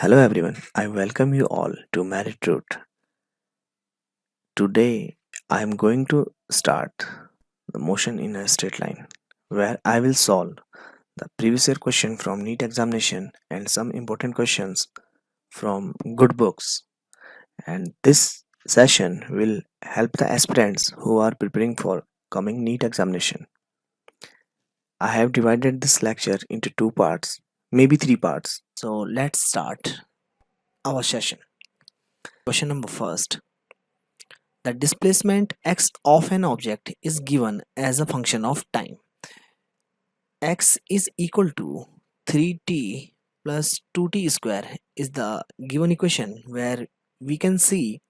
Hello everyone, I welcome you all to Merit Root. Today I am going to start the motion in a straight line where I will solve the previous year question from NEET examination and some important questions from good books. And this session will help the aspirants who are preparing for coming NEET examination. I have divided this lecture into two parts, maybe three parts. So let's start our session. Question number first. The displacement x of an object is given as a function of time. X is equal to 3t plus 2t square is the given equation where we can see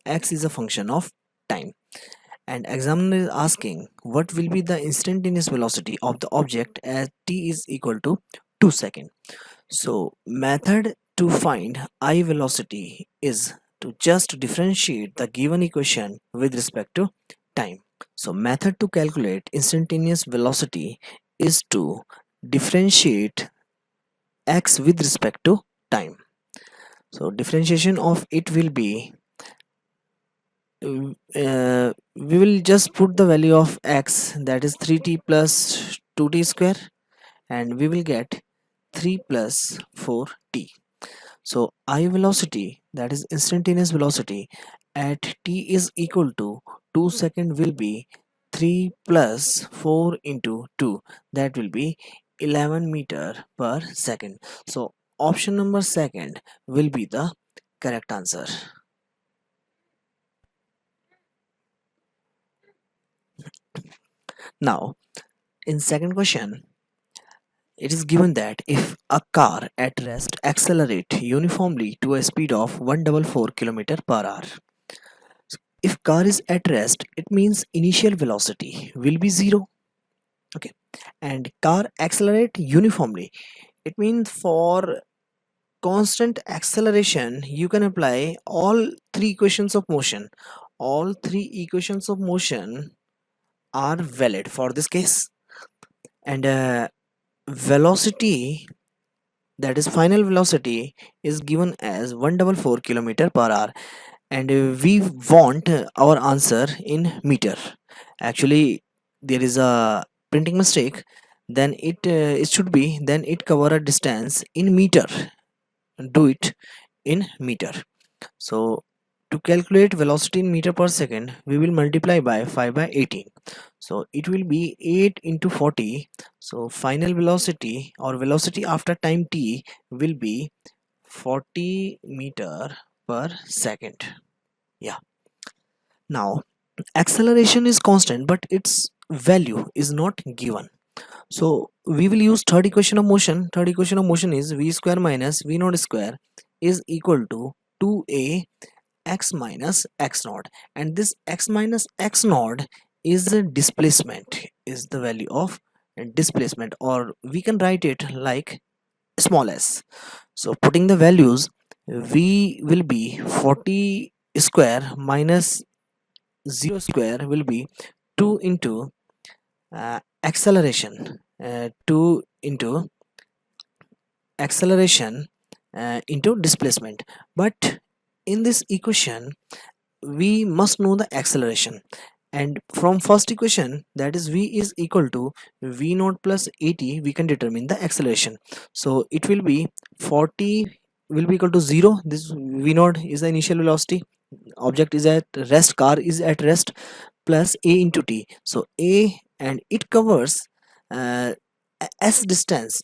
x is a function of time. And examiner is asking what will be the instantaneous velocity of the object as t is equal to 2 seconds. So method to find I velocity is to just differentiate the given equation with respect to time. So method to calculate instantaneous velocity is to differentiate x with respect to time. So differentiation of it will be we will just put the value of x, that is 3t plus 2t square, and we will get 3 plus 4t. So I velocity, that is instantaneous velocity at t is equal to 2 second will be 3 plus 4 into 2, that will be 11 meter per second. So option number second will be the correct answer. Now in second question, it is given that if a car at rest accelerate uniformly to a speed of 144 km per hour. If car is at rest, it means initial velocity will be 0. Okay. And car accelerate uniformly. It means for constant acceleration, you can apply all three equations of motion. All three equations of motion are valid for this case. And velocity, that is final velocity, is given as 144 km per hour. And we want our answer in meter. Actually there is a printing mistake, then it should be, then it cover a distance in meter, do it in meter. So to calculate velocity in meter per second, we will multiply by 5 by 18, so it will be 8 into 40. So final velocity or velocity after time t will be 40 meter per second. Yeah. Now acceleration is constant but its value is not given, so we will use third equation of motion. Third equation of motion is v square minus v naught square is equal to 2a x minus x naught, and this x minus x naught is the displacement, is the value of displacement, or we can write it like small s. So putting the values, v will be 40 square minus 0 square will be 2 into acceleration, 2 into acceleration into displacement. But in this equation we must know the acceleration, and from first equation, that is v is equal to v naught plus at, we can determine the acceleration. So it will be 40 will be equal to 0. This v naught is the initial velocity, object is at rest, car is at rest, plus a into t. So a, and it covers uh, s distance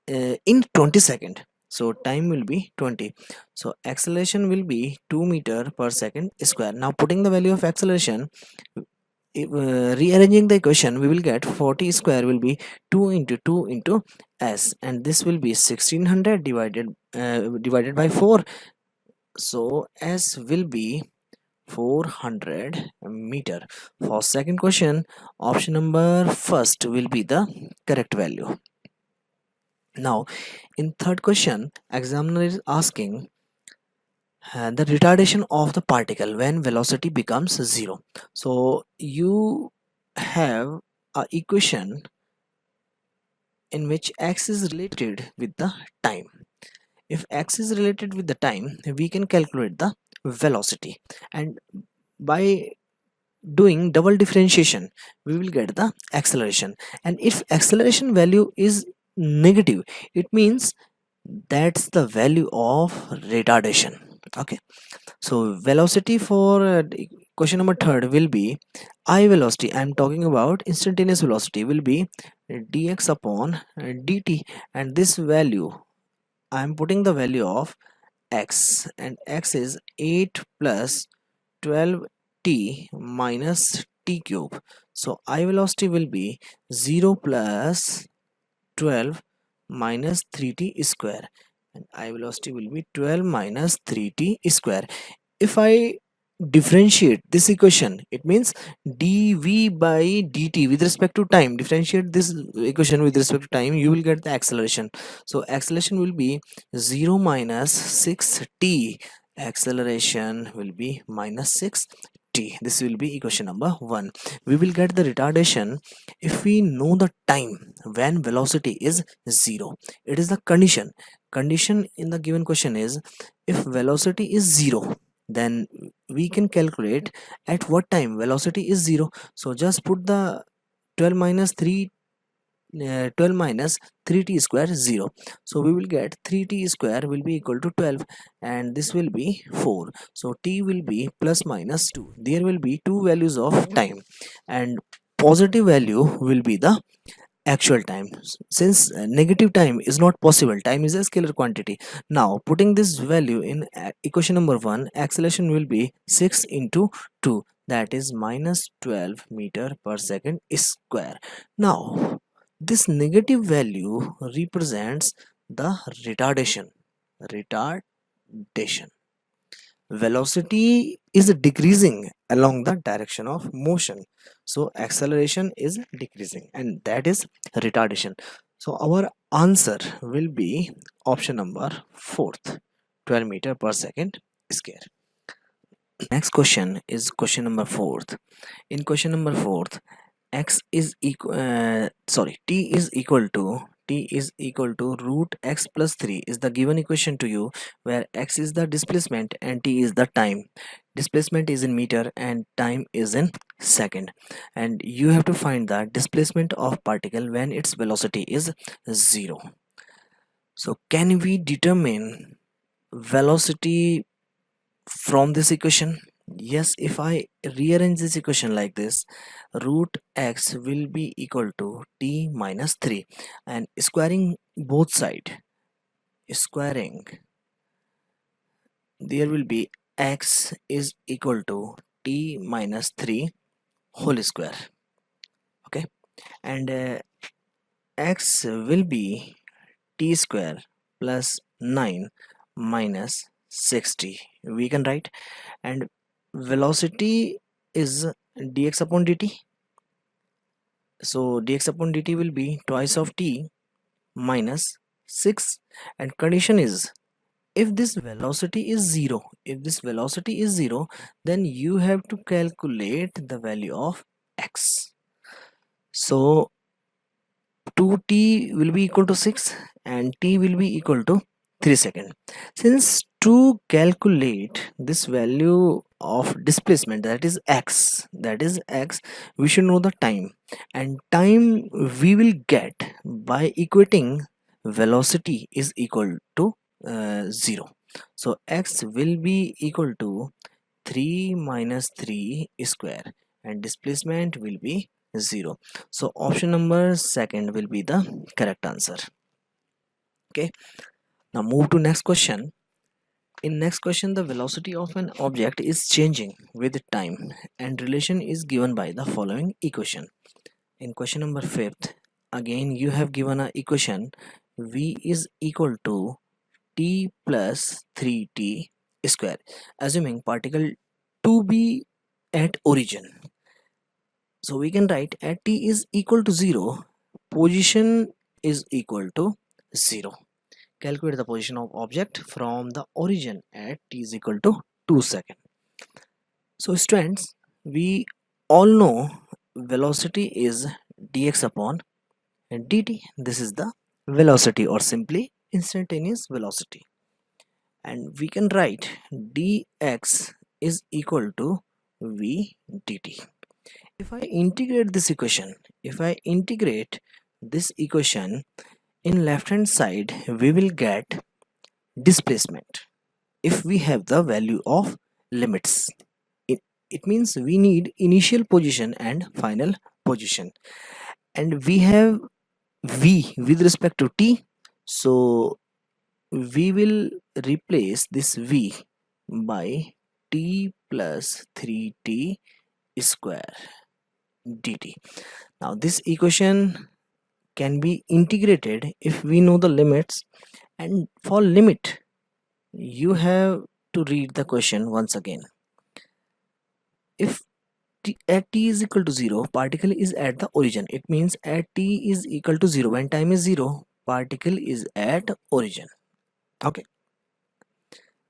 in 20 second, so time will be 20. So acceleration will be 2 meter per second square. Now putting the value of acceleration, rearranging the equation, we will get 40 square will be 2 into 2 into s, and this will be 1600 divided by 4. So s will be 400 meter. For second question, option number first will be the correct value. Now in third question, examiner is asking the retardation of the particle when velocity becomes 0. So you have a equation in which x is related with the time. If x is related with the time, we can calculate the velocity, and by doing double differentiation we will get the acceleration. And if acceleration value is negative, it means that's the value of retardation. Okay, so velocity for question number third will be I velocity. I'm talking about instantaneous velocity will be dx upon dt, and this value I'm putting the value of x, and x is 8 plus 12t minus t cube. So I velocity will be 0 plus 12 minus 3t square, and I velocity will be 12 minus 3t square. If I differentiate this equation, it means dv by dt with respect to time, differentiate this equation with respect to time, you will get the acceleration. So acceleration will be 0 minus 6t, acceleration will be minus 6t. This will be equation number 1. We will get the retardation if we know the time when velocity is 0. It is the condition in the given question is if velocity is 0, then we can calculate at what time velocity is 0. So just put the 12 minus 3 12 minus 3t square 0. So we will get 3t square will be equal to 12, and this will be 4. So t will be plus minus 2. There will be two values of time, and positive value will be the actual time. Since negative time is not possible, time is a scalar quantity. Now putting this value in equation number 1, acceleration will be 6 into 2, that is minus 12 meter per second square. Now this negative value represents the retardation. Velocity is decreasing along the direction of motion, so acceleration is decreasing, and that is retardation. So our answer will be option number 4th, 12 meter per second square. Next question is question number 4th. In question number 4th, x is equal t is equal to root x plus 3 is the given equation to you, where x is the displacement and t is the time. Displacement is in meter and time is in second, and you have to find the displacement of particle when its velocity is 0. So can we determine velocity from this equation? Yes, if I rearrange this equation like this, root x will be equal to t minus 3, and squaring both side, squaring, there will be x is equal to t minus 3 whole square. Okay, and x will be t square plus 9 minus 60, we can write. And velocity is dx upon dt, so dx upon dt will be twice of t minus 6, and condition is if this velocity is 0, then you have to calculate the value of x. So 2t will be equal to 6 and t will be equal to 3 seconds. Since to calculate this value of displacement, that is x, we should know the time, and time we will get by equating velocity is equal to 0. So x will be equal to 3 minus 3 square, and displacement will be 0. So option number second will be the correct answer. Okay, now move to next question. In next question, the velocity of an object is changing with time, and relation is given by the following equation. In question number 5th, again you have given a equation v is equal to t plus 3t square, assuming particle to be at origin. So we can write at t is equal to 0, position is equal to 0. Calculate the position of object from the origin at t is equal to 2 seconds. So students, we all know velocity is dx upon dt. This is the velocity, or simply instantaneous velocity. and we can write dx is equal to v dt. If I integrate this equation, if I integrate this equation in left hand side, we will get displacement. If we have the value of limits, it means we need initial position and final position, and we have v with respect to t, so we will replace this v by t plus 3t square dt. Now this equation can be integrated if we know the limits, and for limit you have to read the question once again. If at t is equal to 0, particle is at the origin. It means at t is equal to 0, when time is 0, particle is at origin. Okay,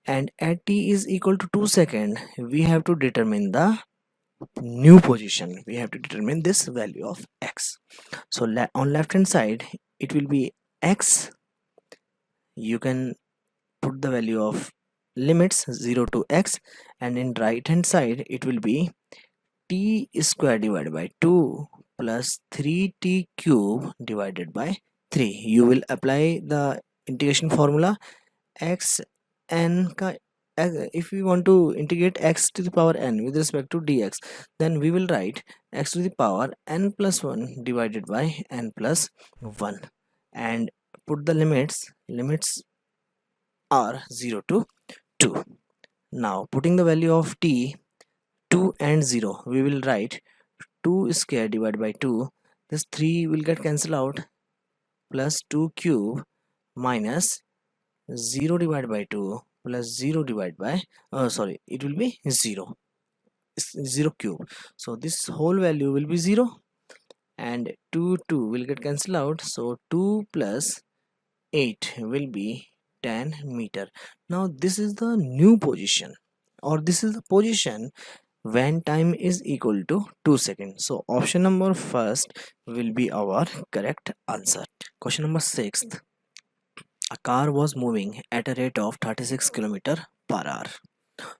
and at t is equal to 2 seconds, we have to determine the new position. We have to determine this value of x. So on left hand side it will be x. You can put the value of limits 0 to x, and in right hand side it will be t square divided by 2 plus 3t cube divided by 3. You will apply the integration formula x n ka. If we want to integrate x to the power n with respect to dx, then we will write x to the power n plus 1 divided by n plus 1, and put the limits are 0 to 2. Now putting the value of t, 2 and 0, we will write 2 square divided by 2, this 3 will get cancelled out, plus 2 cube minus 0 divided by 2 plus 0 divided by sorry, it will be 0 cube, so this whole value will be 0, and 2 will get cancelled out, so 2 plus 8 will be 10 meter. Now this is the new position, or this is the position when time is equal to 2 seconds. So option number first will be our correct answer. Question number 6. A car was moving at a rate of 36 km per hour.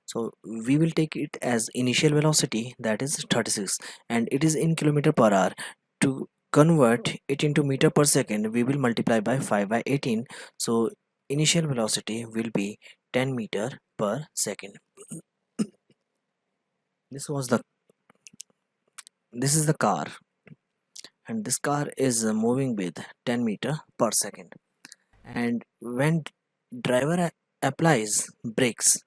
So we will take it as initial velocity, that is 36, and it is in kilometer per hour. To convert it into meter per second, we will multiply by 5 by 18. So initial velocity will be 10 meter per second. This is the car, and this car is moving with 10 meter per second, and when driver applies brakes,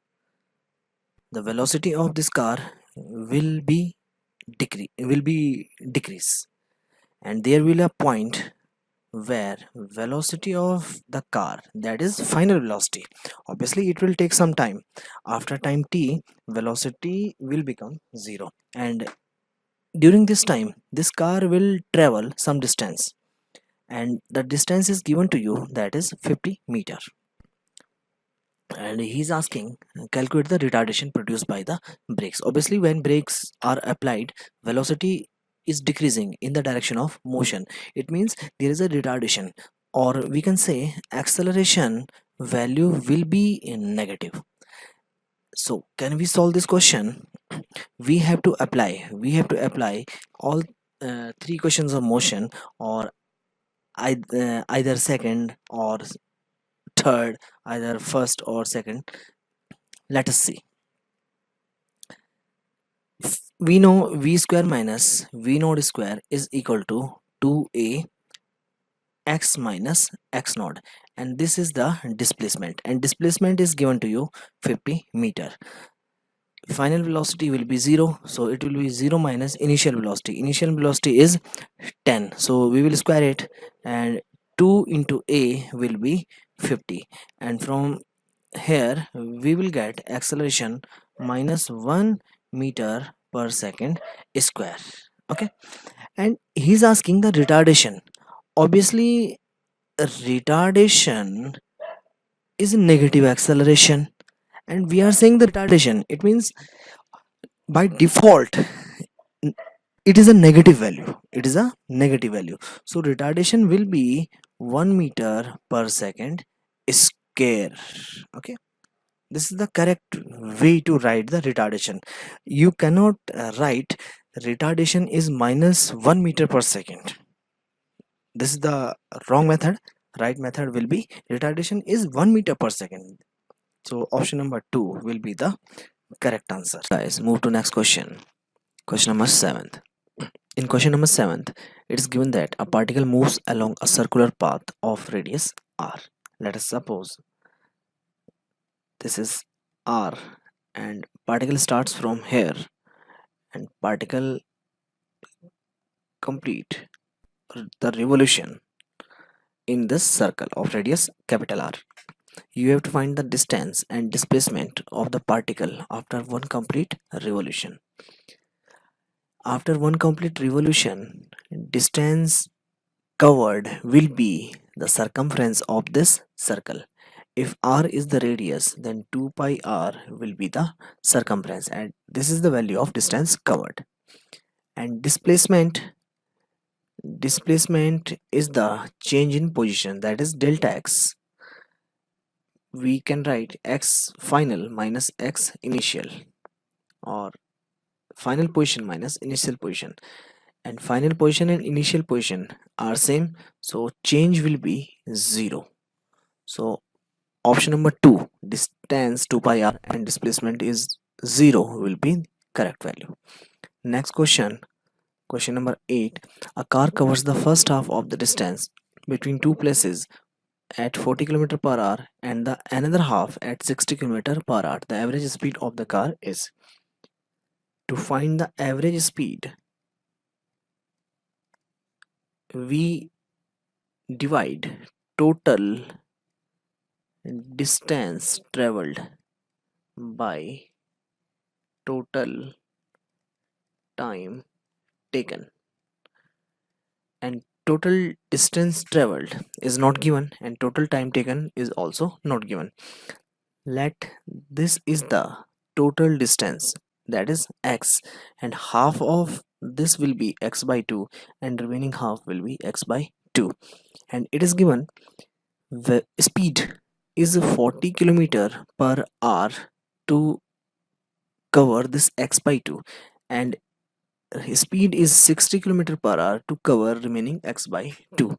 the velocity of this car will be decrease, and there will be a point where velocity of the car, that is final velocity, obviously it will take some time. After time t, velocity will become 0, and during this time this car will travel some distance, and the distance is given to you, that is 50 meter, and he's asking calculate the retardation produced by the brakes. Obviously when brakes are applied, velocity is decreasing in the direction of motion. It means there is a retardation, or we can say acceleration value will be in negative. So can we solve this question? We have to apply all three equations of motion, or either second or third, either first or second. Let us see. We know v square minus v naught square is equal to 2a x minus x naught, and this is the displacement, and displacement is given to you 50 meter. Final velocity will be 0, so it will be 0 minus initial velocity. Initial velocity is 10, so we will square it, and 2 into a will be 50, and from here we will get acceleration minus 1 meter per second square. Okay, and he's asking the retardation. Obviously retardation is negative acceleration, and we are saying the retardation, it means by default it is a negative value, so retardation will be 1 meter per second square. Okay, This is the correct way to write the retardation. You cannot write retardation is minus 1 meter per second. This is the wrong method. Right method will be retardation is 1 meter per second. So option number 2 will be the correct answer. Guys, move to next question. Question number 7th. In question number 7th, it is given that a particle moves along a circular path of radius r. Let us suppose this is r and particle starts from here and particle complete the revolution in this circle of radius capital R. You have to find the distance and displacement of the particle after one complete revolution. After one complete revolution, distance covered will be the circumference of this circle. If r is the radius, then 2 pi r will be the circumference, and this is the value of distance covered. And displacement is the change in position, that is delta x. We can write x final minus x initial, or final position minus initial position, and final position and initial position are same, so change will be 0. So option number 2, distance 2 pi r and displacement is 0 will be correct value. Next question, question number 8. A car covers the first half of the distance between two places at 40 km per hour and the another half at 60 km per hour. The average speed of the car is. To find the average speed, we divide total distance traveled by total time taken, and total distance traveled is not given and total time taken is also not given. Let this is the total distance, that is x, and half of this will be x by 2 and remaining half will be x by 2, and it is given the speed is 40 km per hour to cover this x by 2, and speed is 60 km per hour to cover remaining x by 2.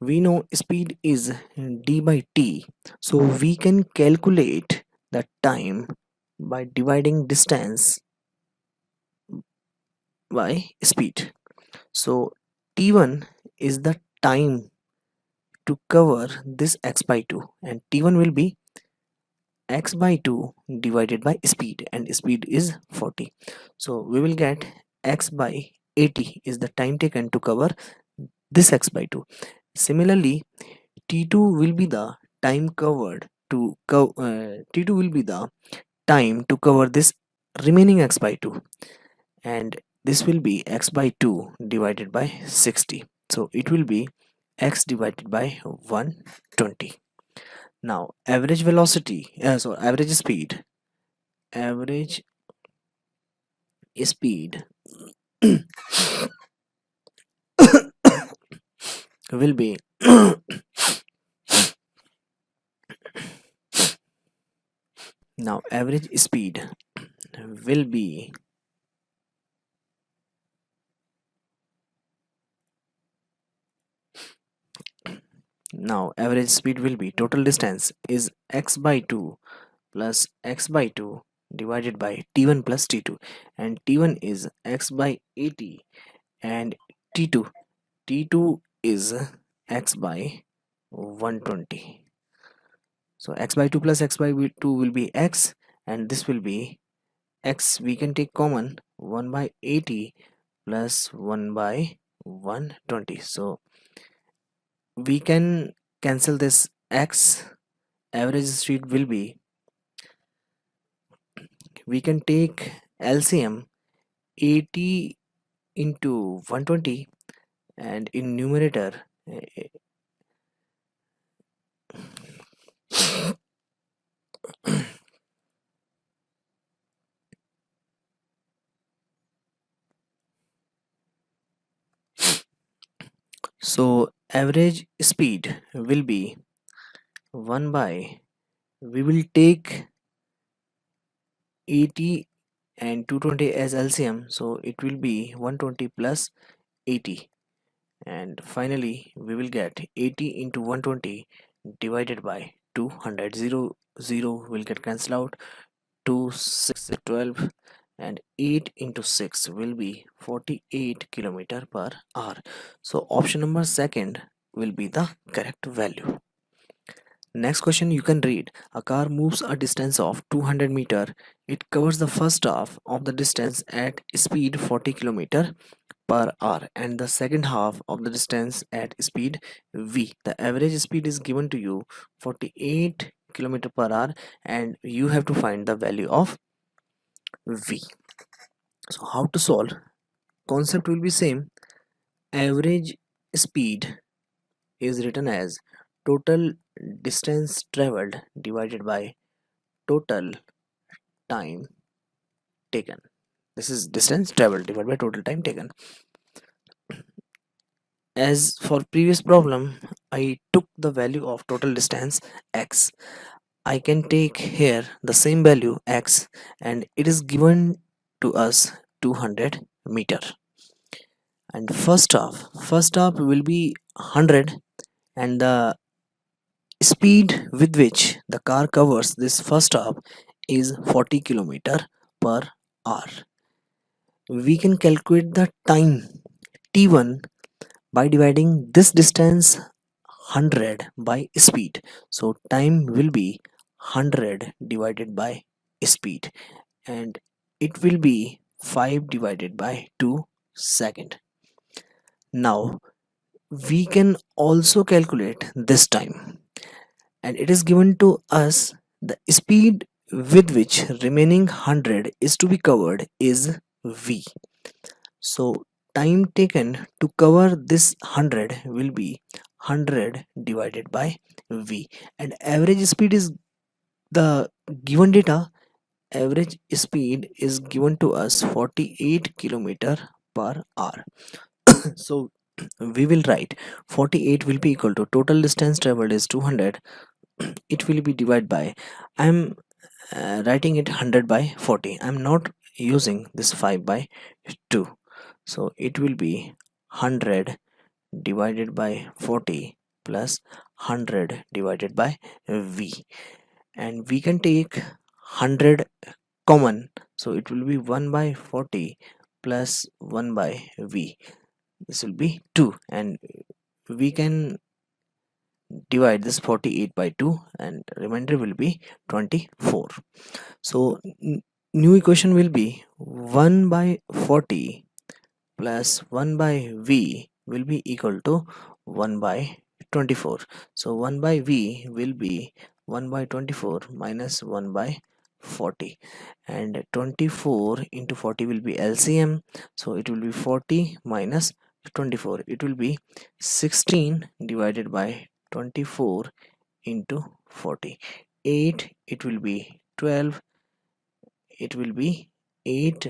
We know speed is d by t, so we can calculate the time by dividing distance by speed. So t1 is the time to cover this x by 2, and t1 will be x by 2 divided by speed, and speed is 40. So we will get x by 80 is the time taken to cover this x by 2. Similarly, t2 will be the time covered to t2 will be the time to cover this remaining x by 2, and this will be x by 2 divided by 60, so it will be x divided by 120. Now average velocity, average speed will be now average speed will be total distance is x by 2 plus x by 2 divided by t1 plus t2, and t1 is x by 80 and t2 is x by 120. So x by 2 plus x by 2 will be x, and this will be x, we can take common, 1 by 80 plus 1 by 120, so we can cancel this x. Average speed will be, we can take LCM 80 into 120, and in numerator so average speed will be 1 by we will take 80 and 220 as LCM, so it will be 120 plus 80, and finally we will get 80 into 120 divided by 200. 0 will get cancelled out. 2 6 is 12, and 8 into 6 will be 48 kilometer per hour. So option number second will be the correct value. Next question you can read. A car moves a distance of 200 meter. It covers the first half of the distance at speed 40 kilometer per hour and the second half of the distance at speed v. The average speed is given to you 48 kilometer per hour, and you have to find the value of v. So how to solve? Concept will be same. Average speed is written as total distance traveled divided by total time taken. This is distance traveled divided by total time taken. As for previous problem, I took the value of total distance x. I can take here the same value x, and it is given to us 200 meter. And first half will be 100, and the speed with which the car covers this first half is 40 kilometer per hour. We can calculate the time t1 by dividing this distance 100 by speed. So time will be 100 divided by speed, and it will be 5 divided by 2 second. Now we can also calculate this time, and it is given to us the speed with which remaining 100 is to be covered is v. So time taken to cover this 100 will be 100 divided by v, and average speed is the given data. Average speed is given to us 48 kilometer per hour. So we will write 48 will be equal to total distance traveled is 200. It will be divided by, I'm writing it 100 by 40. I'm not using this 5 by 2, so it will be 100 divided by 40 plus 100 divided by v, and we can take 100 common, so it will be 1 by 40 plus 1 by v. This will be 2, and we can divide this 48 by 2, and remainder will be 24. So new equation will be 1 by 40 plus 1 by v will be equal to 1 by 24. So 1 by v will be 1 by 24 minus 1 by 40, and 24 into 40 will be LCM, so it will be 40 minus 24. It will be 16 divided by 24 into 40. 8, it will be 12, it will be 8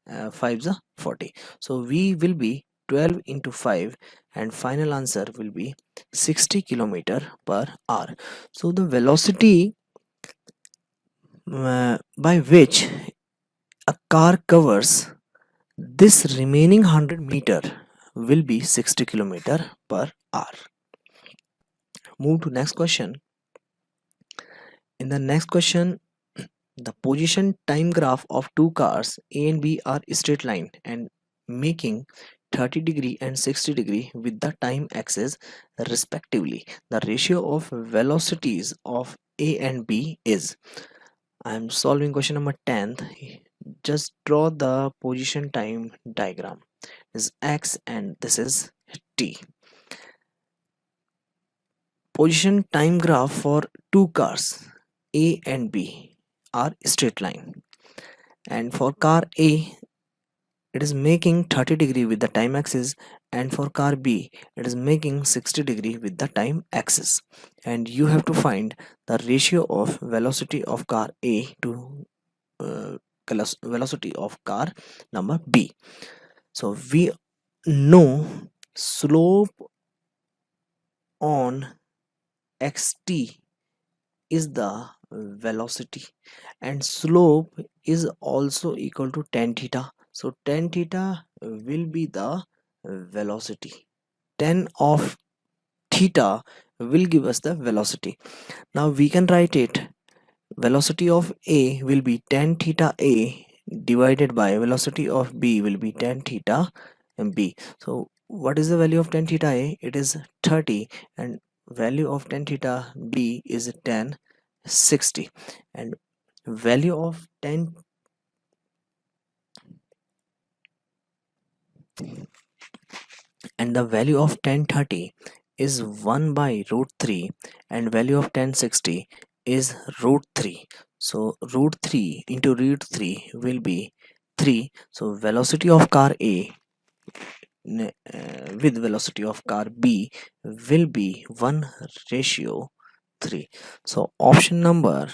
5s are 40. So v will be 12 into 5, and final answer will be 60 kilometer per hour. So the velocity by which a car covers this remaining 100 meter will be 60 kilometer per hour. Move to next question. In the next question, the position time graph of two cars A and B are straight line and making 30-degree and 60-degree with the time axis respectively. The ratio of velocities of A and B is. I am solving question number 10th. Just draw the position time diagram. This is X and this is T. Position time graph for two cars A and B are straight line, and for car A it is making 30-degree with the time axis, and for car B it is making 60-degree with the time axis, and you have to find the ratio of velocity of car A to uh, velocity of car number B. So we know slope on xt is the velocity, and slope is also equal to tan theta. So tan theta will be the velocity. Tan of theta will give us the velocity. Now we can write it. Velocity of A will be tan theta A divided by velocity of B will be tan theta B. So what is the value of tan theta A? It is 30, and value of tan theta B is tan 60, and value of tan and the value of tan 30 is 1 by root 3, and value of tan 60 is root 3. So root 3 into root 3 will be 3. So velocity of car A with velocity of car B will be 1 ratio 3. So option number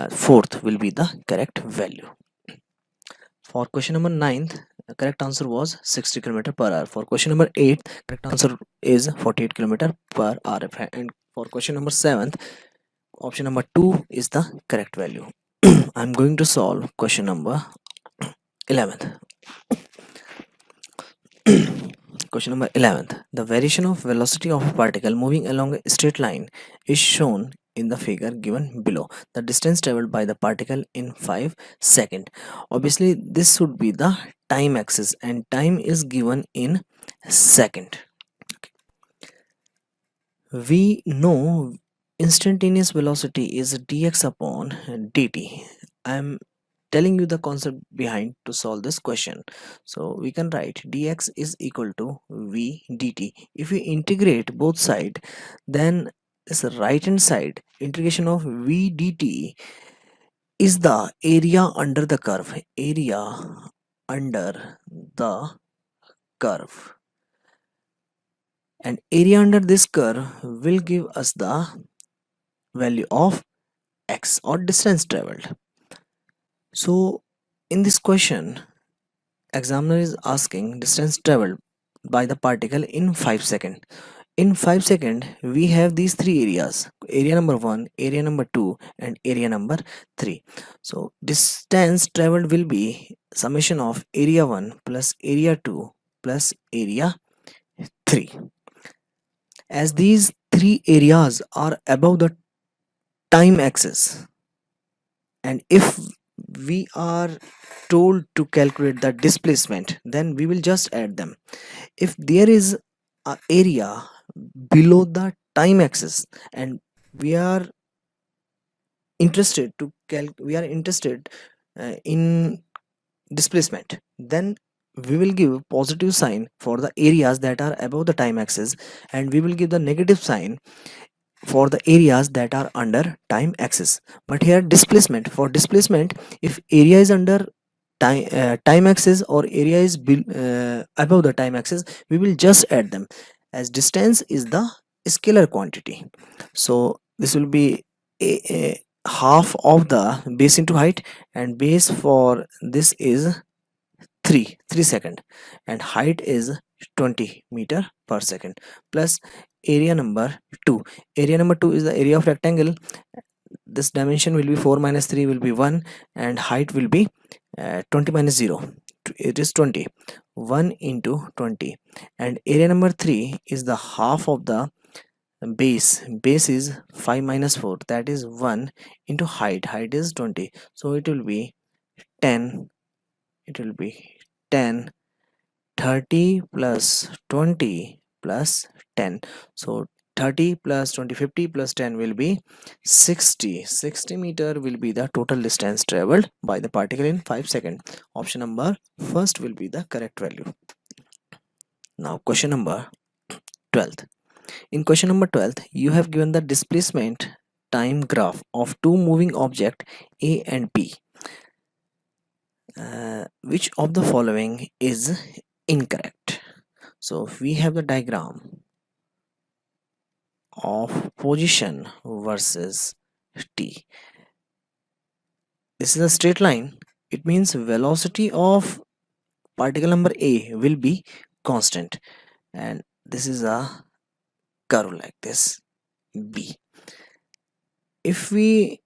fourth will be the correct value. For question number 9th, the correct answer was 60 km per hour. For question number 8, correct answer is 48 km per hour. And for question number 7th, option number 2 is the correct value. I'm going to solve question number 11th. Question number 11th. The variation of velocity of a particle moving along a straight line is shown in the figure given below. The distance traveled by the particle in 5 seconds. Obviously, this should be the time axis, and time is given in second. We know instantaneous velocity is dx upon dt. I'm telling you the concept behind to solve this question. So we can write dx is equal to v dt. If we integrate both side, then this right hand side integration of v dt is the area under the curve. Area under the curve, and area under this curve will give us the value of x, or distance traveled. So in this question, examiner is asking distance traveled by the particle in 5 seconds. In 5 seconds, we have these three areas: area number 1, area number 2, and area number 3. So distance traveled will be summation of area 1 plus area 2 plus area 3. As these three areas are above the time axis, and if we are told to calculate the displacement, then we will just add them. If there is a area below the time axis, and we are interested in displacement, then we will give positive sign for the areas that are above the time axis, and we will give the negative sign for the areas that are under time axis. But here displacement, for displacement, if area is under time axis or area is above the time axis, we will just add them, as distance is the scalar quantity. So this will be a half of the base into height, and base for this is 3 second, and height is 20 meter per second, plus area number 2. Area number 2 is the area of rectangle. This dimension will be 4 minus 3 will be 1, and height will be 20 minus 0, it is 20. 1 into 20, and area number 3 is the half of the base is 5 minus 4, that is 1, into height is 20, so it will be 10. It will be 10. 30 plus 20 plus 10. So 30 plus 20, 50 plus 10 will be 60. 60 meter will be the total distance traveled by the particle in 5 seconds. Option number first will be the correct value. Now question number 12th. In question number 12th, you have given the displacement time graph of two moving object A and B. Which of the following is incorrect? So we have the diagram of position versus t. This is a straight line. It means velocity of particle number A will be constant, and this is a curve like this B. if we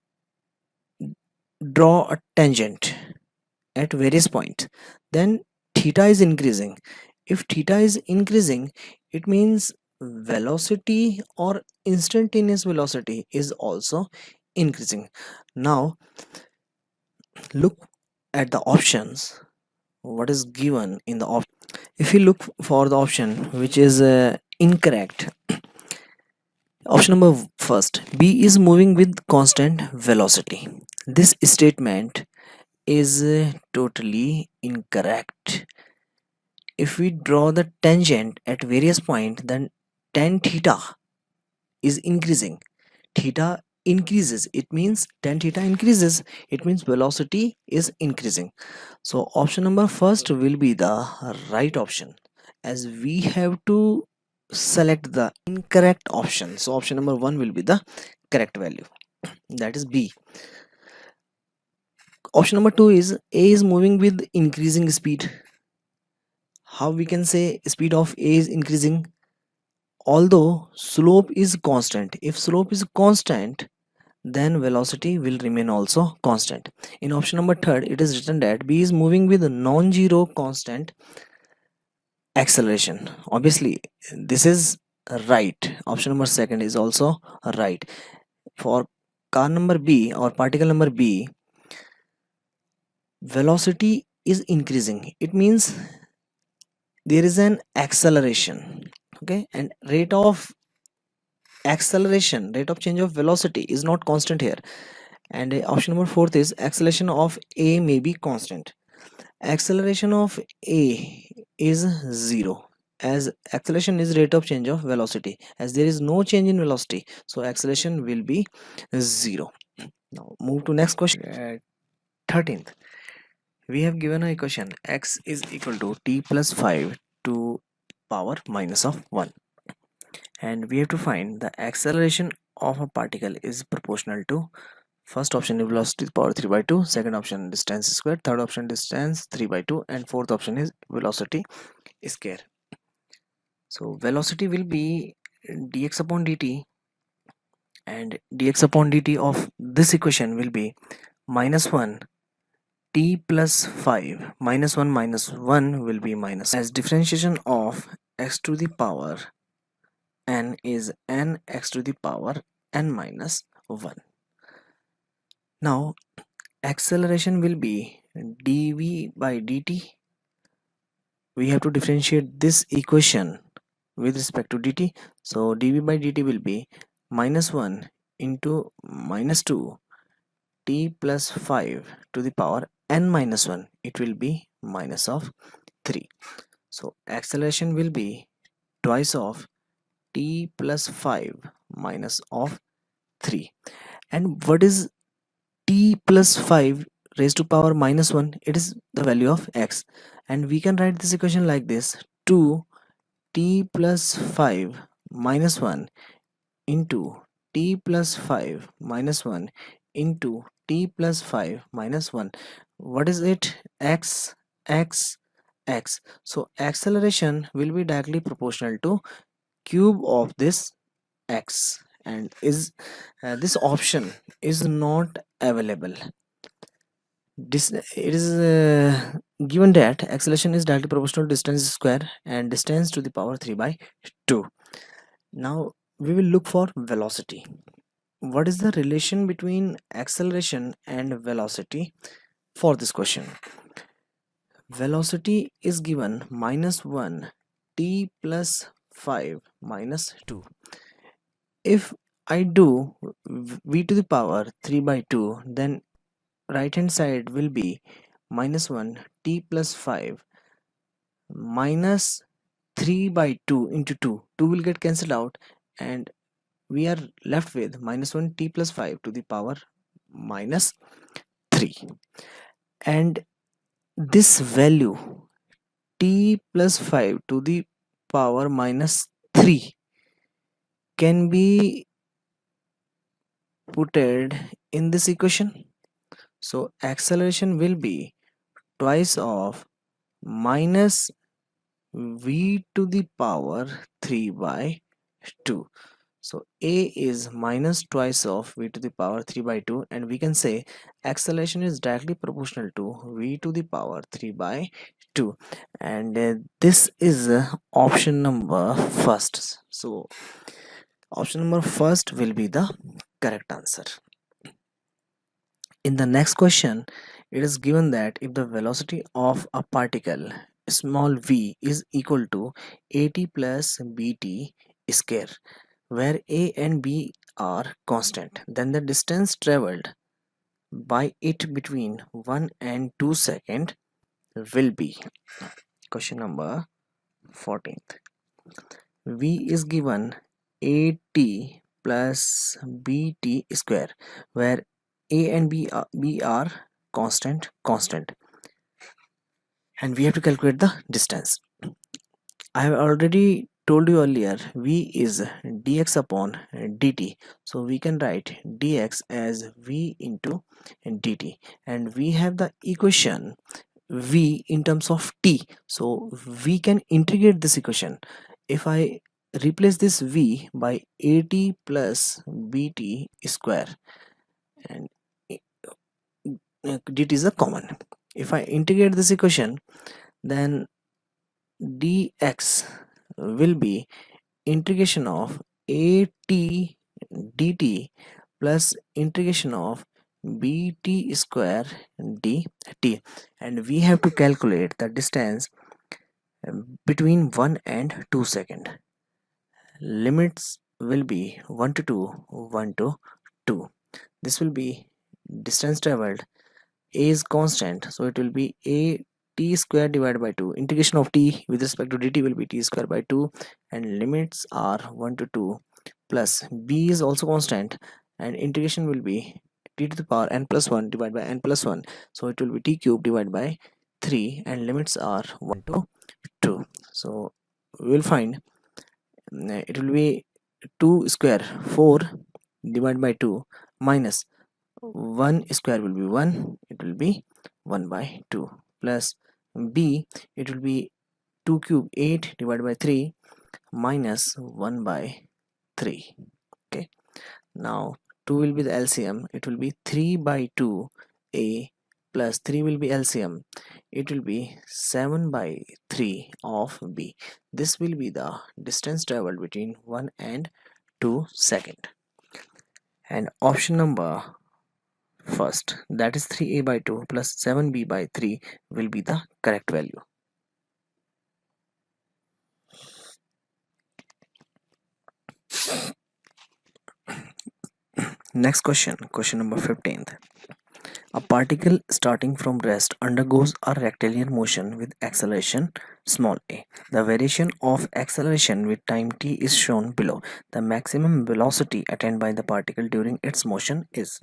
draw a tangent at various points, then theta is increasing. If theta is increasing, it means velocity or instantaneous velocity is also increasing. Now look at the options, what is given in the option. If you look for the option which is incorrect, option number first, B is moving with constant velocity. This statement is totally incorrect. If we draw the tangent at various points, then tan theta is increasing. Theta increases, it means tan theta increases, it means velocity is increasing. So option number first will be the right option, as we have to select the incorrect option. So option number 1 will be the correct value, that is B. Option number 2 is A is moving with increasing speed. How we can say speed of A is increasing? Although slope is constant. If slope is constant, then velocity will remain also constant. In option number third, it is written that B is moving with a non-zero constant acceleration. Obviously, this is right. Option number second is also right. For car number B or particle number B, velocity is increasing. It means there is an acceleration. Okay, and rate of acceleration, rate of change of velocity is not constant here. And option number fourth is acceleration of A may be constant. Acceleration of A is 0, as acceleration is rate of change of velocity. As there is no change in velocity, so acceleration will be 0. Now move to next question. 13th, we have given a equation x is equal to t plus 5 to power minus of 1, and we have to find the acceleration of a particle is proportional to first option is velocity power 3 by 2, second option distance squared, third option distance 3 by 2, and fourth option is velocity square. So velocity will be dx upon dt, and dx upon dt of this equation will be minus 1 t plus 5 minus 1 minus 1 will be minus, as differentiation of x to the power n is n x to the power n minus 1. Now acceleration will be dv by dt. We have to differentiate this equation with respect to dt. So dv by dt will be minus 1 into minus 2 t plus 5 to the power n minus 1. It will be minus of 3. So acceleration will be twice of t plus 5 minus of 3. And what is t plus 5 raised to power minus 1? It is the value of x, and we can write this equation like this: 2 t plus 5 minus 1 into t plus 5 minus 1 into t plus 5 minus 1. What is it? X, x, x. So acceleration will be directly proportional to cube of this x, and is this option is not available. This it is given that acceleration is directly proportional to distance square and distance to the power 3 by 2. Now we will look for velocity. What is the relation between acceleration and velocity for this question? Velocity is given minus 1 t plus 5 minus 2. If I do v to the power 3 by 2, then right hand side will be minus 1 t plus 5 minus 3 by 2 into 2. 2 will get cancelled out, and we are left with minus 1 t plus 5 to the power minus 3. And this value t plus 5 to the power minus 3 can be putted in this equation. So acceleration will be twice of minus v to the power 3 by 2. So a is minus twice of v to the power 3 by 2, and we can say acceleration is directly proportional to v to the power 3 by 2, and this is option number first. So option number first will be the correct answer. In the next question, it is given that if the velocity of a particle small v is equal to at plus bt square, where a and b are constant, then the distance traveled by it between 1 and 2 seconds will be. Question number 14th. V is given at plus bt square, where a and b are constant, and we have to calculate the distance. I have already told you earlier, v is dx upon dt, so we can write dx as v into dt, and we have the equation v in terms of t, so we can integrate this equation. If I replace this v by at plus bt square, and dt is a common, if I integrate this equation, then dx will be integration of at dt plus integration of bt square dt, and we have to calculate the distance between 1 and 2 second. Limits will be 1 to 2, 1 to 2. This will be distance traveled. A is constant, so it will be a t square divided by 2. Integration of t with respect to dt will be t square by 2, and limits are 1 to 2, plus b is also constant, and integration will be t to the power n plus 1 divided by n plus 1, so it will be t cube divided by 3, and limits are 1 to 2. So we will find it will be 2 square 4 divided by 2 minus 1 square will be 1, it will be 1 by 2, plus b, it will be 2 cube 8 divided by 3 minus 1 by 3. Okay, now 2 will be the LCM, it will be 3 by 2 a plus 3 will be LCM, it will be 7 by 3 of b. This will be the distance traveled between 1 and 2 second. And option number first, that is 3a by 2 plus 7b by 3 will be the correct value. Next question, question number 15th. A particle starting from rest undergoes a rectilinear motion with acceleration small a. The variation of acceleration with time t is shown below. The maximum velocity attained by the particle during its motion is.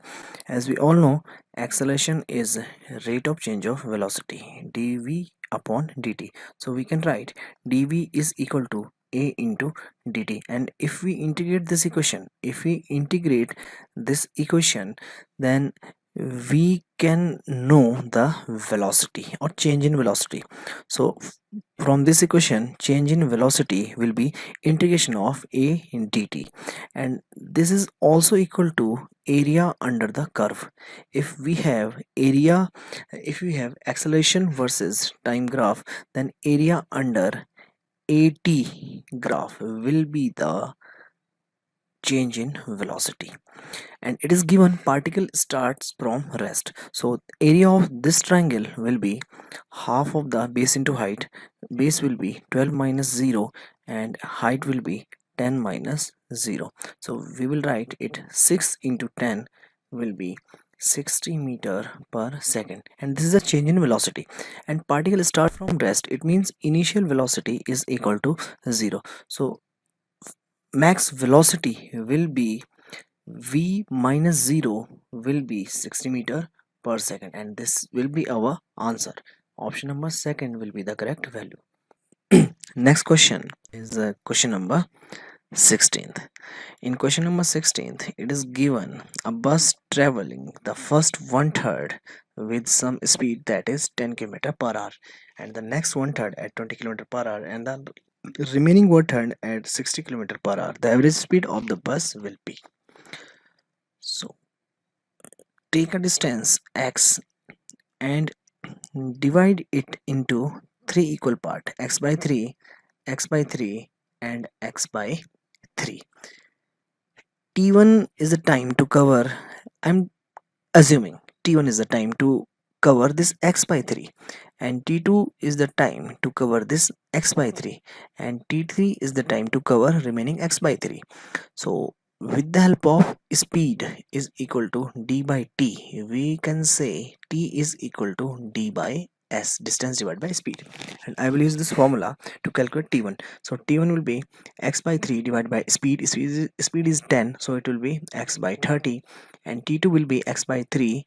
As we all know, acceleration is rate of change of velocity, dv upon dt. So we can write dv is equal to a into dt, and if we integrate this equation, then we can know the velocity or change in velocity. So from this equation, change in velocity will be integration of a in dt, and this is also equal to area under the curve. If we have acceleration versus time graph, then area under at graph will be the change in velocity, and it is given particle starts from rest, so area of this triangle will be half of the base into height. Base will be 12 minus 0, and height will be 10 minus 0, so we will write it 6 into 10 will be 60 meter per second, and this is a change in velocity. And particle start from rest, it means initial velocity is equal to 0, so max velocity will be v minus 0 will be 60 meter per second, and this will be our answer. Option number second will be the correct value. Next question is question number 16th. In question number 16th, it is given a bus traveling the first one third with some speed that is 10 km per hour, and the next one third at 20 km per hour, and the remaining were turned at 60 km per hour. The average speed of the bus will be. So take a distance x and divide it into three equal parts, x by 3, x by 3 and x by 3. T1 is the time to cover, I'm assuming T1 is the time to cover this x by 3, and T2 is the time to cover this x by 3, and T3 is the time to cover remaining x by 3. So with the help of speed is equal to d by t, we can say t is equal to d by s, distance divided by speed. And I will use this formula to calculate t1. So t1 will be x by 3 divided by speed is 10, so it will be x by 30, and t2 will be x by 3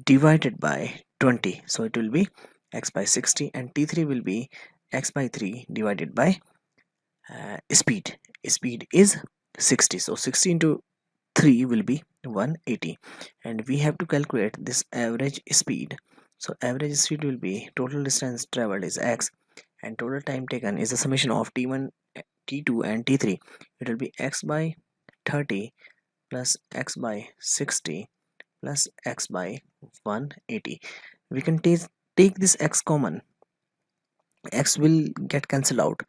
divided by 20, so it will be x by 60, and t3 will be x by 3 divided by speed is 60, so 60 into 3 will be 180, and we have to calculate this average speed. So average speed will be total distance traveled is x, and total time taken is the summation of t1, t2 and t3. It will be x by 30 plus x by 60 plus x by 180. We can take this x common, x will get cancelled out,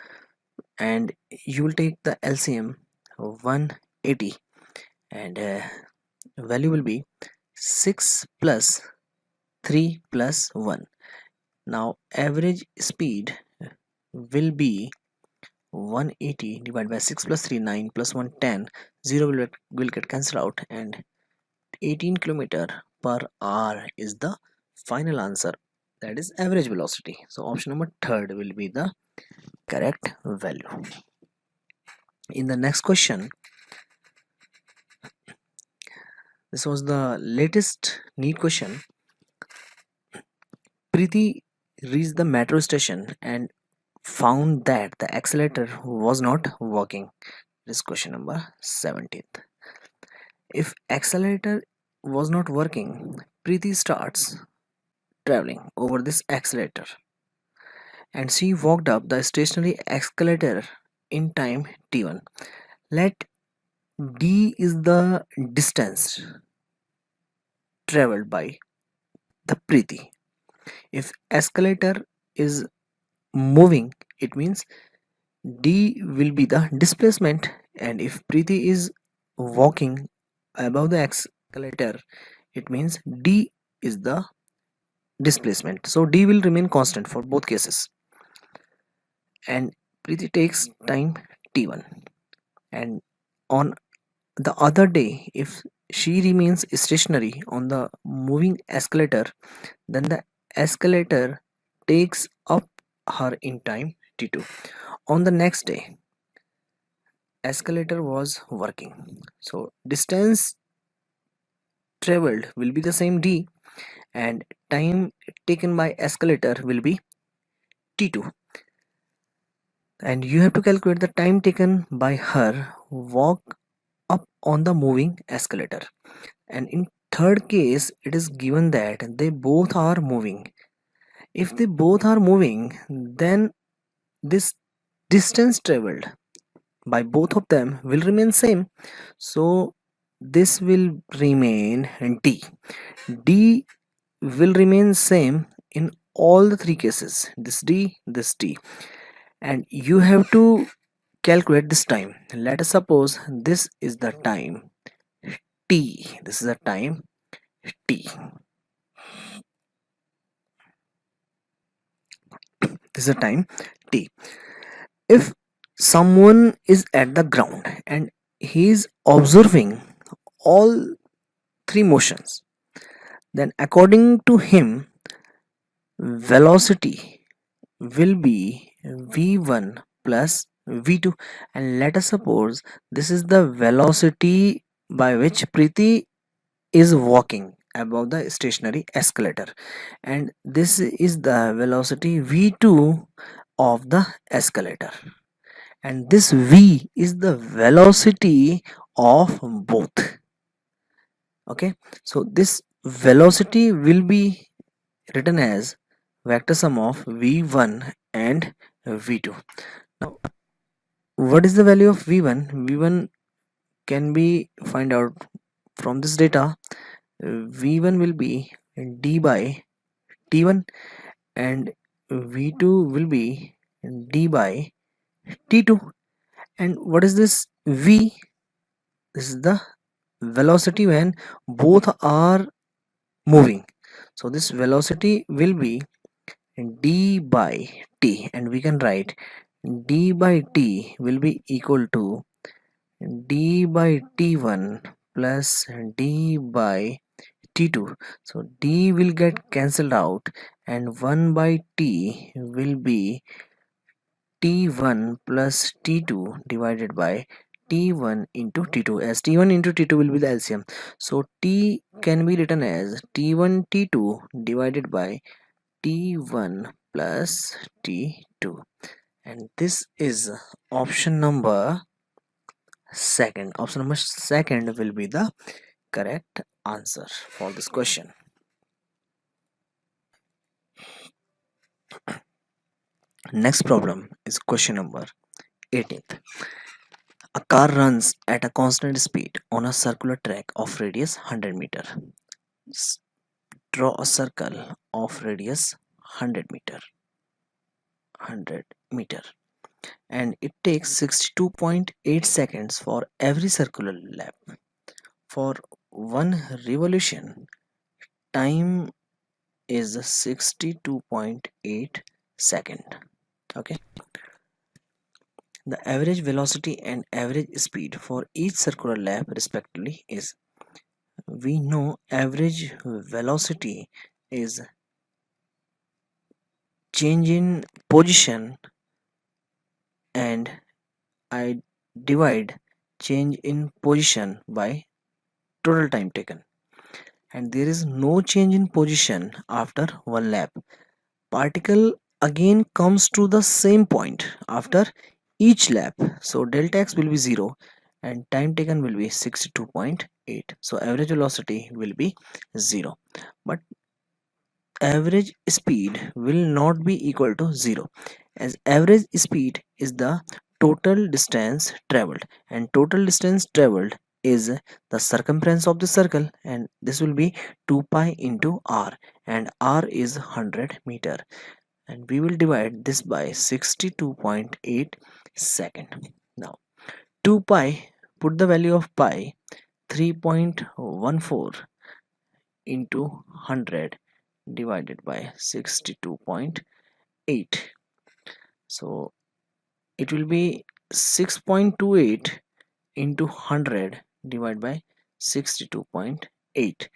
and you will take the LCM 180, and value will be 6 plus 3 plus 1. Now average speed will be 180 divided by 6 plus 3 9 plus 1 10, 0 will get cancelled out, and 18 km per hour is the final answer, that is average velocity. So option number third will be the correct value. In the next question, this was the latest NEET question. Preeti reached the metro station and found that the accelerator was not working. This is question number 17th. If accelerator was not working, Preeti starts traveling over this accelerator, and she walked up the stationary escalator in time t1. Let d is the distance traveled by the Preeti. If escalator is moving, it means d will be the displacement, and if Preeti is walking above the escalator, it means d is the displacement. So d will remain constant for both cases, and Preeti takes time t1, and on the other day, if she remains stationary on the moving escalator, then the escalator takes up her in time t2. On the next day, escalator was working, so distance traveled will be the same d, and time taken by escalator will be t2, and you have to calculate the time taken by her walk up on the moving escalator. And in third case, it is given that they both are moving. If they both are moving, then this distance traveled by both of them will remain same, so this will remain d. D will remain same in all the three cases, this d, and you have to calculate this time. Let us suppose this is the time t, this is the time t, this is the time t. If someone is at the ground and he is observing all three motions, then according to him, velocity will be v1 plus v2, and let us suppose this is the velocity by which Preeti is walking above the stationary escalator, and this is the velocity v2 of the escalator, and this v is the velocity of both. Okay, so this velocity will be written as vector sum of v1 and v2. Now, what is the value of v1? v1 can be find out from this data. v1 will be d by t1 and v2 will be d by t2. And what is this v? This is the velocity when both are moving. So this velocity will be d by t, and we can write d by t will be equal to d by t1 plus d by t2. So d will get cancelled out and 1 by t will be t1 plus t2 divided by t1 into t2, as t1 into t2 will be the LCM. So t can be written as t1 t2 divided by t1 plus t2, and this is option number second. Option number second will be the correct answer for this question. Next problem is question number 18th. A car runs at a constant speed on a circular track of radius 100 meter. Draw a circle of radius 100 meter. 100 meter, and it takes 62.8 seconds for every circular lap. For one revolution, time is 62.8 second. Okay, the average velocity and average speed for each circular lap respectively is, we know average velocity is change in position, and I divide change in position by total time taken, and there is no change in position after one lap. Particle again comes to the same point after each lap, so delta x will be 0 and time taken will be 62.8. So average velocity will be 0, but average speed will not be equal to 0, as average speed is the total distance traveled, and total distance traveled is the circumference of the circle, and this will be 2 pi into r, and r is 100 meter, and we will divide this by 62.8 second. Now 2 pi, put the value of pi 3.14 into 100 divided by 62.8, so it will be 6.28 into 100 divided by 62.8,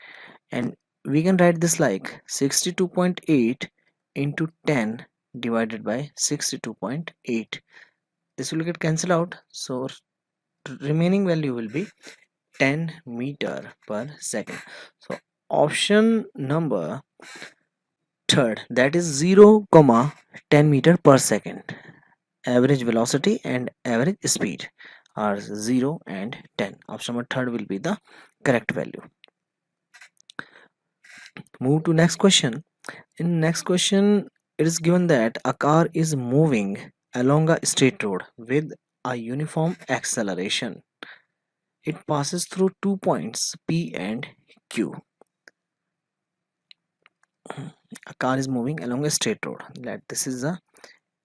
and we can write this like 62.8 into 10 divided by 62.8. This will get cancelled out, so remaining value will be 10 meter per second. So option number third, that is 0 comma 10 meter per second. Average velocity and average speed are 0 and 10. Option number third will be the correct value. Move to next question. In next question, it is given that a car is moving along a straight road with a uniform acceleration. It passes through 2 points P and Q. A car is moving along a straight road. This is a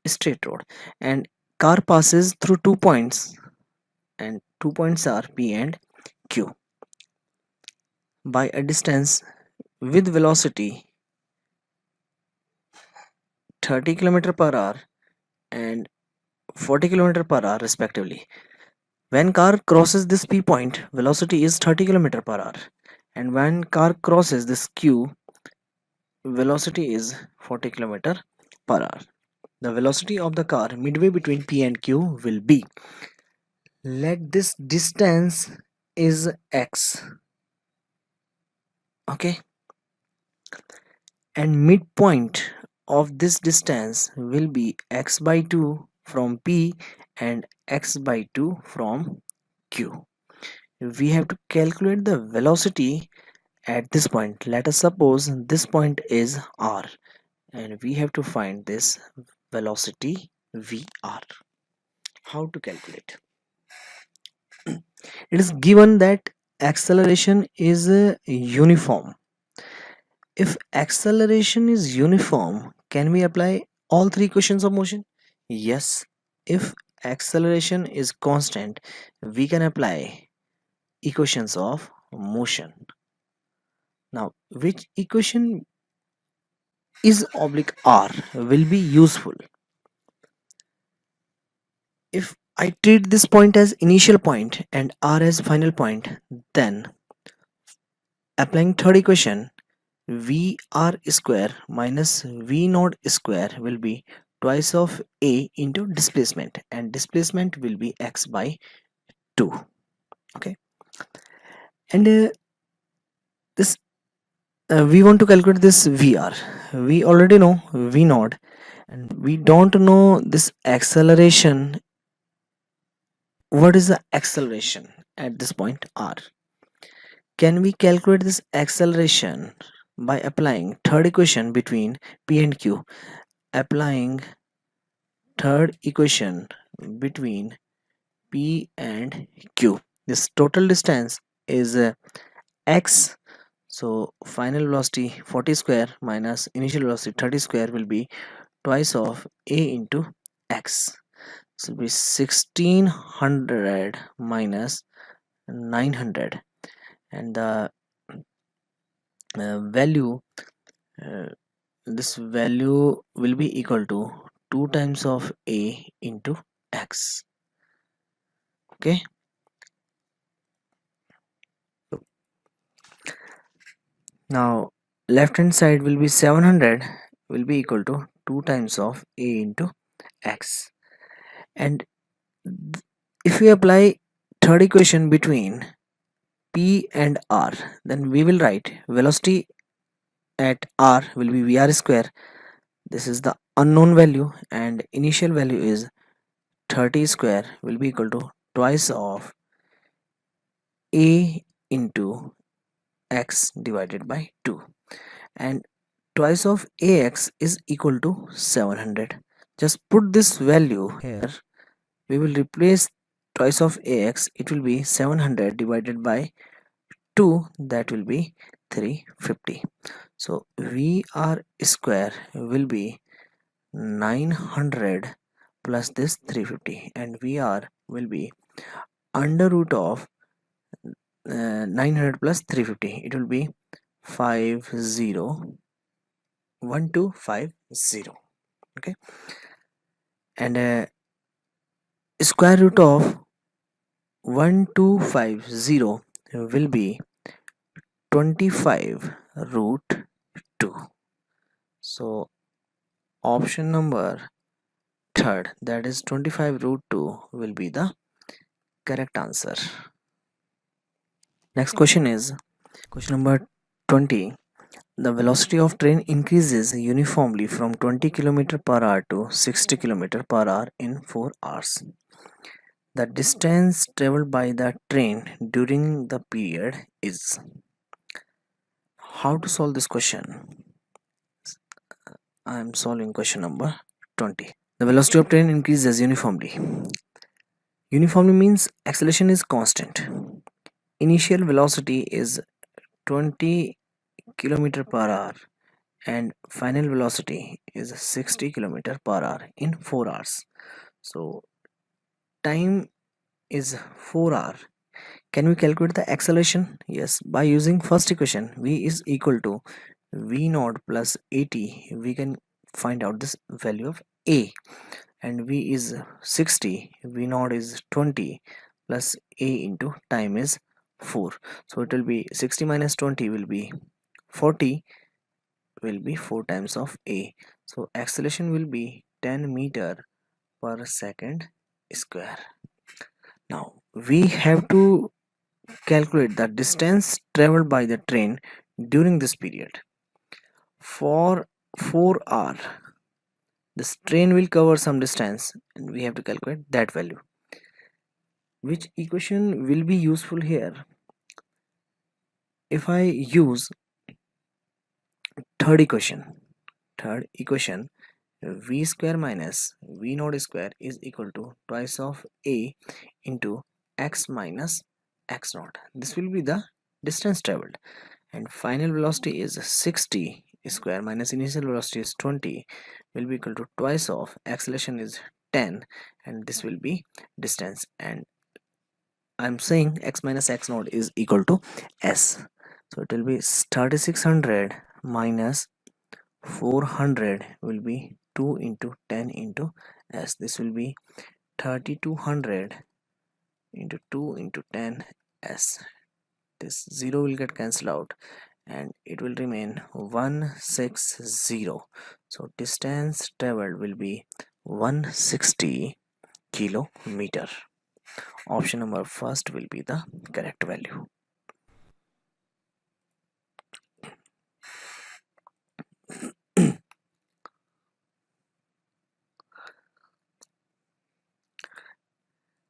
straight road, and car passes through 2 points, and 2 points are P and Q by a distance with velocity 30 km per hour and 40 km per hour respectively. When car crosses this P point, velocity is 30 km per hour, and when car crosses this Q, velocity is 40 km per hour. The velocity of the car midway between P and Q will be, let this distance is x, okay, and midpoint of this distance will be x by 2 from P and x by 2 from Q. We have to calculate the velocity at this point. Let us suppose this point is r, and we have to find this velocity VR. How to calculate? It is given that acceleration is uniform. If acceleration is uniform, can we apply all three equations of motion? Yes. If acceleration is constant, we can apply equations of motion. Now, which equation is oblique R will be useful? If I treat this point as initial point and R as final point, then applying third equation, VR square minus V naught square will be twice of A into displacement, and displacement will be x by 2. Okay, and this we want to calculate this VR. We already know V naught, and we don't know this acceleration. What is the acceleration at this point R? Can we calculate this acceleration by applying third equation between P and Q? Applying third equation between P and Q. This total distance is x. So final velocity 40 square minus initial velocity 30 square will be twice of A into x. So it will be 1600 minus 900, and the value uh, this value will be equal to 2 times of A into x. Okay, now left hand side will be 700 will be equal to 2 times of A into x, and if we apply third equation between P and R, then we will write velocity at R will be VR square. This is the unknown value, and initial value is 30 square will be equal to twice of A into x divided by 2, and twice of ax is equal to 700. Just put this value here. We will replace twice of ax. It will be 700 divided by 2, that will be 350. So VR square will be 900 plus this 350, and VR will be under root of 900 plus 350. It will be 501250. Okay, and square root of 1250 will be 25 root 2. So option number third, that is 25 root 2, will be the correct answer. Next question is question number 20. The velocity of train increases uniformly from 20 km per hour to 60 km per hour in 4 hours. The distance traveled by the train during the period is. How to solve this question? I am solving question number 20. The velocity of train increases uniformly. Uniformly means acceleration is constant. Initial velocity is 20 km per hour, and final velocity is 60 km per hour in 4 hours. So time is 4 hours. Can we calculate the acceleration? Yes, by using first equation, v is equal to v naught plus at. We can find out this value of a, and v is 60, v naught is 20 plus a into time is 4. So it will be 60 minus 20 will be 40, will be 4 times of a. So acceleration will be 10 meter per second square. Now we have to calculate the distance traveled by the train during this period. For 4 hours, this train will cover some distance, and we have to calculate that value. Which equation will be useful here? If I use third equation v square minus v naught square is equal to twice of a into x minus x naught. This will be the distance traveled, and final velocity is 60 square minus initial velocity is 20 will be equal to twice of acceleration is 10, and this will be distance, and I'm saying x minus x naught is equal to s. So it will be 3600 minus 400 will be 2 into 10 into s. This will be 3200 into 2 into 10 s. This 0 will get cancelled out and it will remain 160. So distance traveled will be 160 kilometer. Option number first will be the correct value.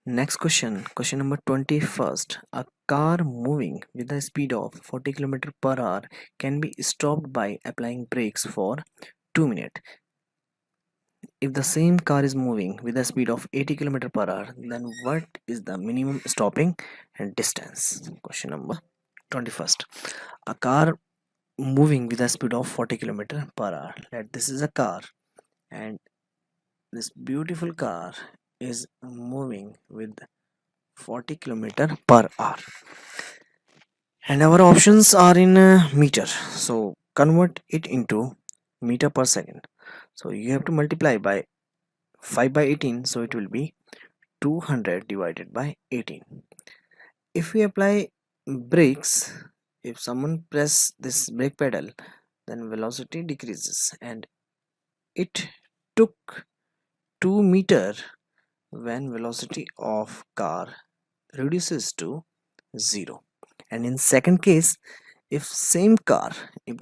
Next question number 21st. A car moving with a speed of 40 km per hour can be stopped by applying brakes for 2 minutes. If the same car is moving with a speed of 80 km per hour, then what is the minimum stopping and distance? Question number 21st. A car moving with a speed of 40 km per hour. That this is a car, and this beautiful car is moving with 40 km per hour, and our options are in meter, so convert it into meter per second. So you have to multiply by 5 by 18, so it will be 200 divided by 18. If we apply brakes, if someone press this brake pedal, then velocity decreases, and it took 2 meter when velocity of car reduces to 0. And in second case, if the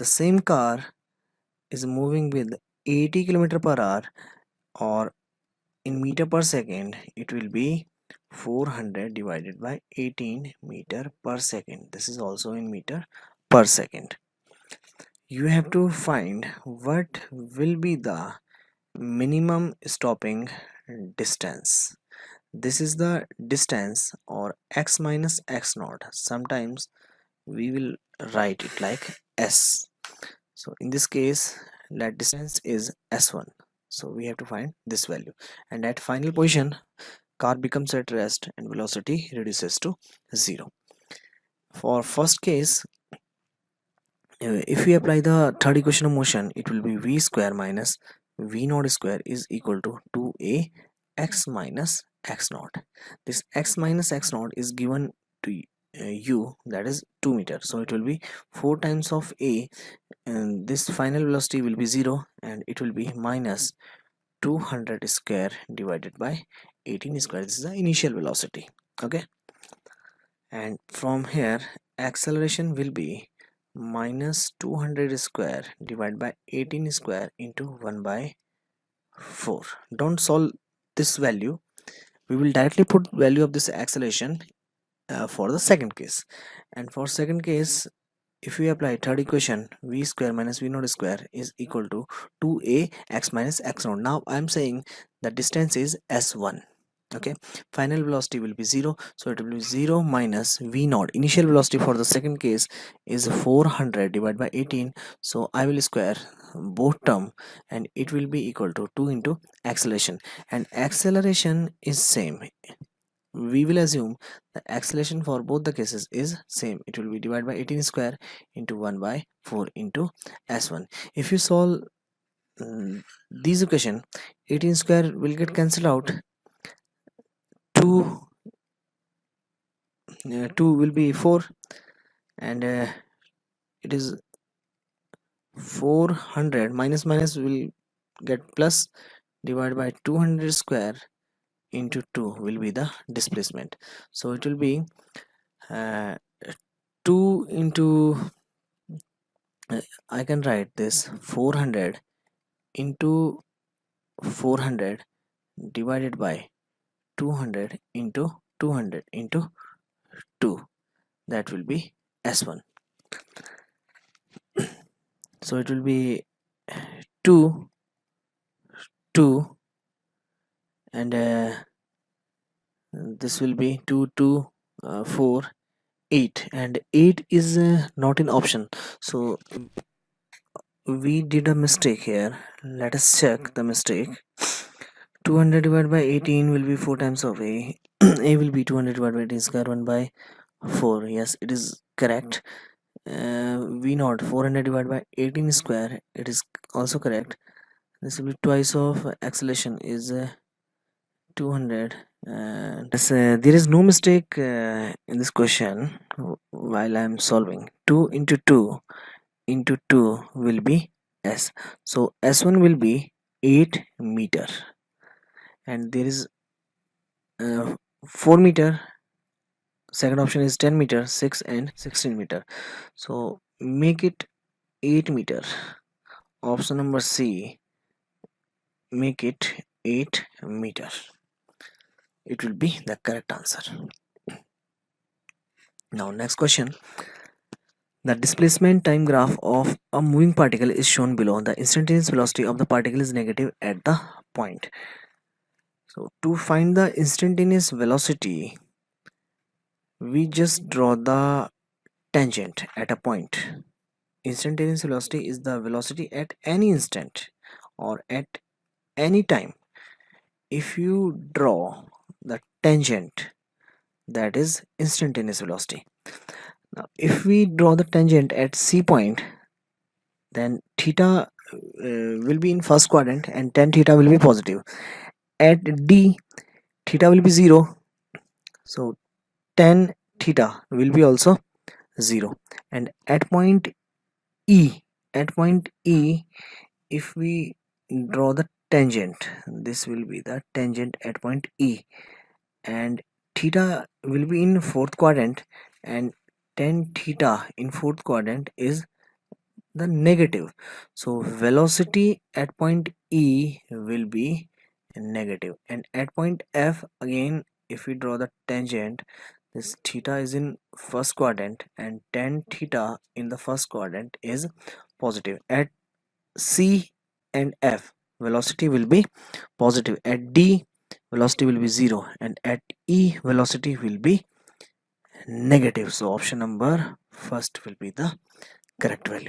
same car is moving with 80 km per hour, or in meter per second, it will be 400 divided by 18 meter per second. This is also in meter per second. You have to find what will be the minimum stopping distance. This is the distance, or x minus x naught. Sometimes we will write it like s. So in this case, that distance is s1. So we have to find this value, and at final position, car becomes at rest and velocity reduces to 0. For first case, if we apply the third equation of motion, it will be v square minus v naught square is equal to 2a x minus x naught. This x minus x naught is given to u, that is 2 meter, so it will be 4 times of a, and this final velocity will be 0, and it will be minus 200 square divided by 18 square. This is the initial velocity. Okay, and from here acceleration will be minus 200 square divided by 18 square into 1 by 4. Don't solve this value, we will directly put value of this acceleration for the second case. And for second case, if we apply third equation, v square minus v naught square is equal to 2a x minus x naught. Now I am saying the distance is s1. Okay, final velocity will be 0, so it will be 0 minus v naught. Initial velocity for the second case is 400 divided by 18, so I will square both term, and it will be equal to 2 into acceleration, and acceleration is same. We will assume the acceleration for both the cases is same. It will be divided by 18 square into 1 by 4 into s1. If you solve these equation, 18 square will get cancelled out. 2 2 will be 4, and it is 400 minus minus will get plus, divided by 200 square into 2 will be the displacement. So it will be 2 into I can write this 400 into 400 divided by 200 into 200 into 2, that will be s1. So it will be 2 2, and this will be 2 2 4 8, and 8 is not an option, so we did a mistake here. Let us check the mistake. 200 divided by 18 will be 4 times of a. A will be 200 divided by 18 square 1 by 4. Yes, it is correct. V naught 400 divided by 18 square, it is also correct. This will be twice of acceleration is 200, and yes, there is no mistake in this question while I am solving. 2 into 2 will be s, so s1 will be 8 meter, and there is 4 meter. Second option is 10 meter, 6 and 16 meter, so make it 8 meter. Option number C, make it 8 meter. It will be the correct answer. Now next question. The displacement time graph of a moving particle is shown below. The instantaneous velocity of the particle is negative at the point. So to find the instantaneous velocity, we just draw the tangent at a point. Instantaneous velocity is the velocity at any instant or at any time. If you draw the tangent, that is instantaneous velocity. Now if we draw the tangent at C point, then theta will be in first quadrant and tan theta will be positive. At D, theta will be 0, so tan theta will be also 0. And at point E, if we draw the tangent, this will be the tangent at point E, and theta will be in fourth quadrant, and tan theta in fourth quadrant is the negative, so velocity at point E will be negative. And at point F, again if we draw the tangent, this theta is in first quadrant and tan theta in the first quadrant is positive. At C and F, velocity will be positive. At D, velocity will be 0, and at E, velocity will be negative. So option number first will be the correct value.